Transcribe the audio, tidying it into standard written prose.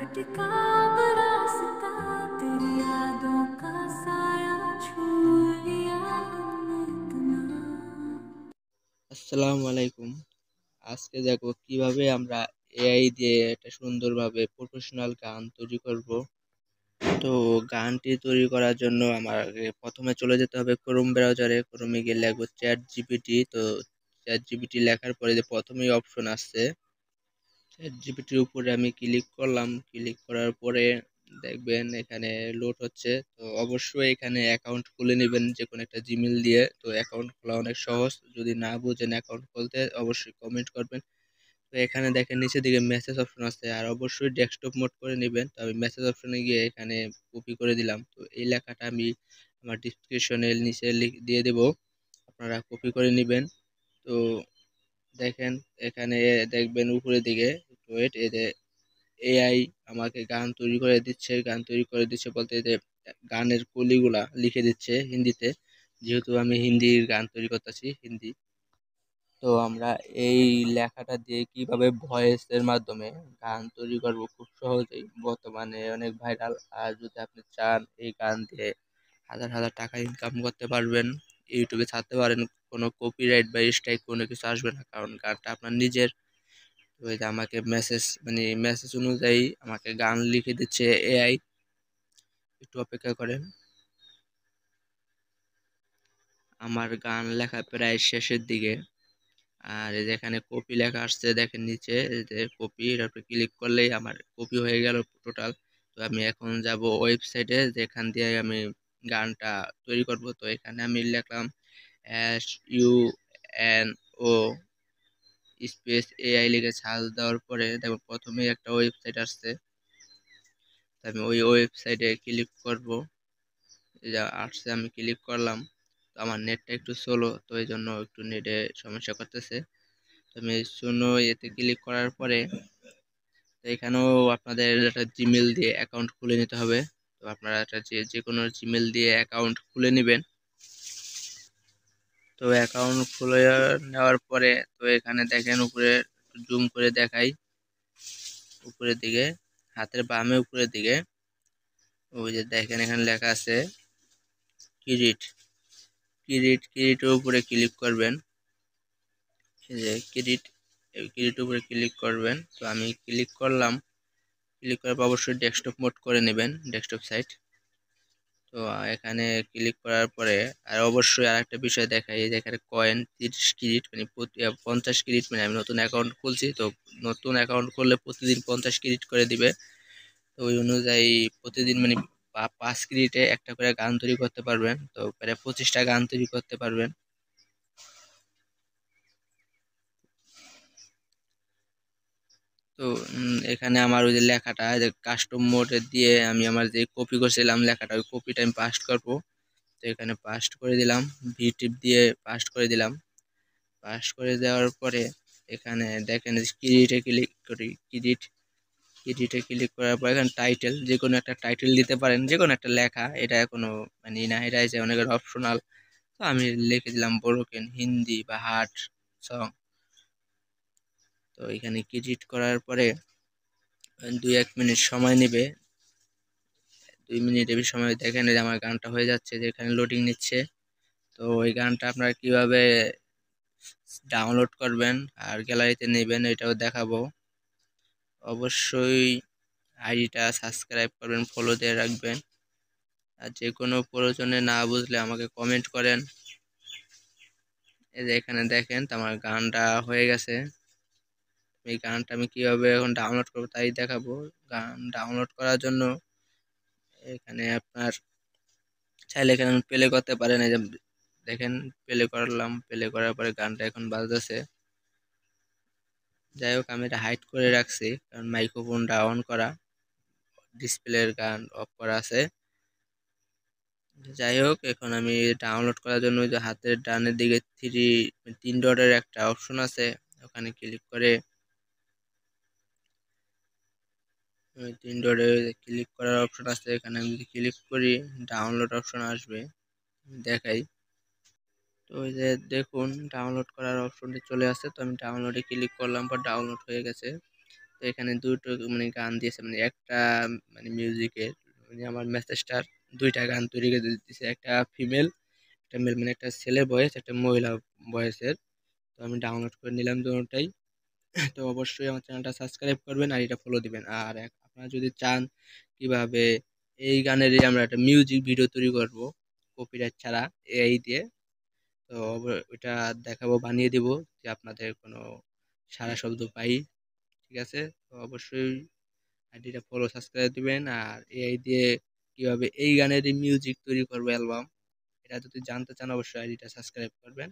भटका रास्ता तेरी यादों का साया छू लिया हमने इतना। আসসালামু আলাইকুম। আজকে দেখো কিভাবে আমরা এআই দিয়ে একটা সুন্দরভাবে প্রফেশনাল গান তৈরি করব। তো গানটি তৈরি করার জন্য আমার প্রথমে চলে যেতে হবে ক্রোম ব্রাউজারে। ক্রোমে গিয়ে লিখবো চ্যাট জিপিটি। তো চ্যাট জিপিটি লেখার পরে যে প্রথমেই অপশন আসছে চ্যাট জিপিটির উপরে আমি ক্লিক করলাম। ক্লিক করার পরে দেখবেন এখানে লোড হচ্ছে। তো অবশ্যই এখানে অ্যাকাউন্ট খুলে নেবেন যে কোনো একটা জিমেল দিয়ে। তো অ্যাকাউন্ট খোলা অনেক সহজ, যদি না বুঝেন অ্যাকাউন্ট খুলতে অবশ্যই কমেন্ট করবেন। তো এখানে দেখেন নিচের দিকে মেসেজ অপশন আছে, আর অবশ্যই ডেস্কটপ মোড করে নেবেন। তো আমি মেসেজ অপশনে গিয়ে এখানে কপি করে দিলাম। তো এই লেখাটা আমি আমার ডিসক্রিপশনে নিচে দিয়ে দেব, আপনারা কপি করে নেবেন। তো দেখেন এখানে দেখবেন উপরের দিকে ওয়েট এই যে এআই আমাকে গান তৈরি করে দিচ্ছে। গান তৈরি করে দিচ্ছে বলতে যে গানের কলিগুলা লিখে দিচ্ছে হিন্দিতে, যেহেতু আমি হিন্দির গান তৈরি করতেছি হিন্দি। তো আমরা এই লেখাটা দিয়ে কিভাবে ভয়েসের মাধ্যমে গান তৈরি করব খুব সহজেই, বর্তমানে অনেক ভাইরাল। আর যদি আপনি চান এই গান দিয়ে হাজার হাজার টাকা ইনকাম করতে পারবেন, ইউটিউবে ছাড়তে পারেন, কোনো কপিরাইট বা স্ট্রাইক কোনো কিছু আসবে না, কারণ গানটা আপনার নিজের। তো এই যে আমাকে মেসেজ অনুযায়ী আমাকে গান লিখে দিচ্ছে এআই। একটু অপেক্ষা করেন, আমার গান লেখা প্রায় শেষের দিকে। আর এই যে এখানে কপি লেখা আসছে দেখেন নিচে, এই যে কপি, এর উপরে ক্লিক করলেই আমার কপি হয়ে গেল টোটাল। তো আমি এখন যাব ওয়েবসাইটে যেখান দিয়ে আমি গানটা তৈরি করব। তো এখানে আমি লিখলাম SUNO স্পেস এআই লিখে সার্চ দেওয়ার পরে দেখো প্রথমেই একটা ওয়েবসাইট আসছে। তো আমি ওই ওয়েবসাইটে ক্লিক করব। এই যে আসছে, আমি ক্লিক করলাম। তো আমার নেটটা একটু স্লো, তো এই জন্য একটু নেটে সমস্যা করতেছে। তো আমি শুনো এতে ক্লিক করার পরে তো এখানেও আপনাদের একটা জিমেল দিয়ে অ্যাকাউন্ট খুলে নিতে হবে। তো আপনারা একটা যে কোনো জিমেল দিয়ে অ্যাকাউন্ট খুলে নেবেন। তো অ্যাকাউন্ট খুলে নেওয়ার পরে তো এখানে দেখেন উপরে জুম করে দেখাই, উপরের দিকে হাতের বামে উপরের দিকে ওই যে দেখেন এখানে লেখা আছে ক্রিয়েট। ক্রিয়েটের উপরে ক্লিক করবেন। এই যে ক্রিয়েটের উপরে ক্লিক করবেন। তো আমি ক্লিক করলাম। ক্লিক করার পর অবশ্যই ডেস্কটপ মোড করে নেবেন, ডেস্কটপ সাইট। তো এখানে ক্লিক করার পরে আর অবশ্যই আরেকটা বিষয় দেখাই, এই যে এখানে কয়েন 30 ক্রেডিট মানে 50 ক্রেডিট, মানে আমি নতুন অ্যাকাউন্ট খুলছি, তো নতুন অ্যাকাউন্ট করলে প্রতিদিন 50 ক্রেডিট করে দিবে। তো ওই অনুযায়ী প্রতিদিন মানে 5 ক্রেডিটে একটা করে গান তৈরি করতে পারবেন। তো প্রায় 25টা গান তৈরি করতে পারবেন। তো এখানে আমার ওই যে লেখাটা যে কাস্টম মোডে দিয়ে আমি আমার যে কপি করছিলাম লেখাটা, ওই কপিটা আমি পাস্ট করবো। তো এখানে পাস্ট করে দিলাম, ভি টিপ দিয়ে পাস্ট করে দিলাম। পাস্ট করে দেওয়ার পরে এখানে দেখেন ক্রিয়েটে ক্লিক করি। ক্রিয়েটে ক্লিক করার পর এখানে টাইটেল, যে কোনো একটা টাইটেল দিতে পারেন, যে কোনো একটা লেখা, এটা কোনো মানে না, এটা হচ্ছে অনেকের অপশনাল। তো আমি লিখে দিলাম ব্রোকেন হিন্দি বা হার্ট সং। তো এখানে ক্রিয়েট করার পরে 2-1 মিনিট সময় নেবে। 2 মিনিটের সময় দেখেন যে আমার গানটা হয়ে যাচ্ছে, যে এখানে লোডিং নিচ্ছে। তো ওই গানটা আপনারা কিভাবে ডাউনলোড করবেন আর গ্যালারিতে নেবেন এটাও দেখাবো। অবশ্যই আইডিটা সাবস্ক্রাইব করবেন, ফলো দিয়ে রাখবেন। আর যে কোনো প্রয়োজনে না বুঝলে আমাকে কমেন্ট করেন। এই যে এখানে দেখেন তো আমার গানটা হয়ে গেছে। এই গানটা আমি কিভাবে এখন ডাউনলোড করবো তাই দেখাবো। গান ডাউনলোড করার জন্য এখানে আপনার চাইলে এখানে প্লে করতে পারেন। এই যে দেখেন প্লে করলাম, প্লে করার পরে গানটা এখন বাজতেছে। যাই হোক আমি এটা হাইড করে রাখছি কারণ মাইক্রোফোনটা অন করা, ডিসপ্লের গান অফ করা আছে। যাই হোক এখন আমি ডাউনলোড করার জন্য ওই যে হাতের ডানের দিকে 3 ডটের একটা অপশন আছে, ওখানে ক্লিক করে ওই 3 ডটে ক্লিক করার অপশন আছে, এখানে আমি যদি ক্লিক করি ডাউনলোড অপশন আসবে, দেখাই। তো ওই যে দেখুন ডাউনলোড করার অপশনটি চলে আসছে। তো আমি ডাউনলোডে ক্লিক করলাম, পর ডাউনলোড হয়ে গেছে। তো তো এখানে দুটো মানে গান দিয়েছে, মানে একটা মানে মিউজিকের মানে আমার মেসেজটার দুইটা গান তৈরি করে দিয়েছে, একটা ফিমেল একটা মেল, মানে একটা ছেলে ভয়েস একটা মহিলা ভয়েসের। তো আমি ডাউনলোড করে নিলাম দুটোটাই। তো অবশ্যই আমার চ্যানেলটা সাবস্ক্রাইব করবেন আর এটা ফলো দিবেন। আর আপনারা যদি চান কিভাবে এই গানেরই আমরা একটা মিউজিক ভিডিও তৈরি করব কপিরাইট ছাড়া এআই দিয়ে, তো ওইটা দেখাবো, বানিয়ে দিব যে আপনাদের কোনো সারা শব্দ পাই। ঠিক আছে, তো অবশ্যই আইডিটা ফলো সাবস্ক্রাইব দিবেন। আর এআই দিয়ে কিভাবে এই গানের মিউজিক তৈরি করবো অ্যালবাম, এটা যদি জানতে চান অবশ্যই আইডিটা সাবস্ক্রাইব করবেন।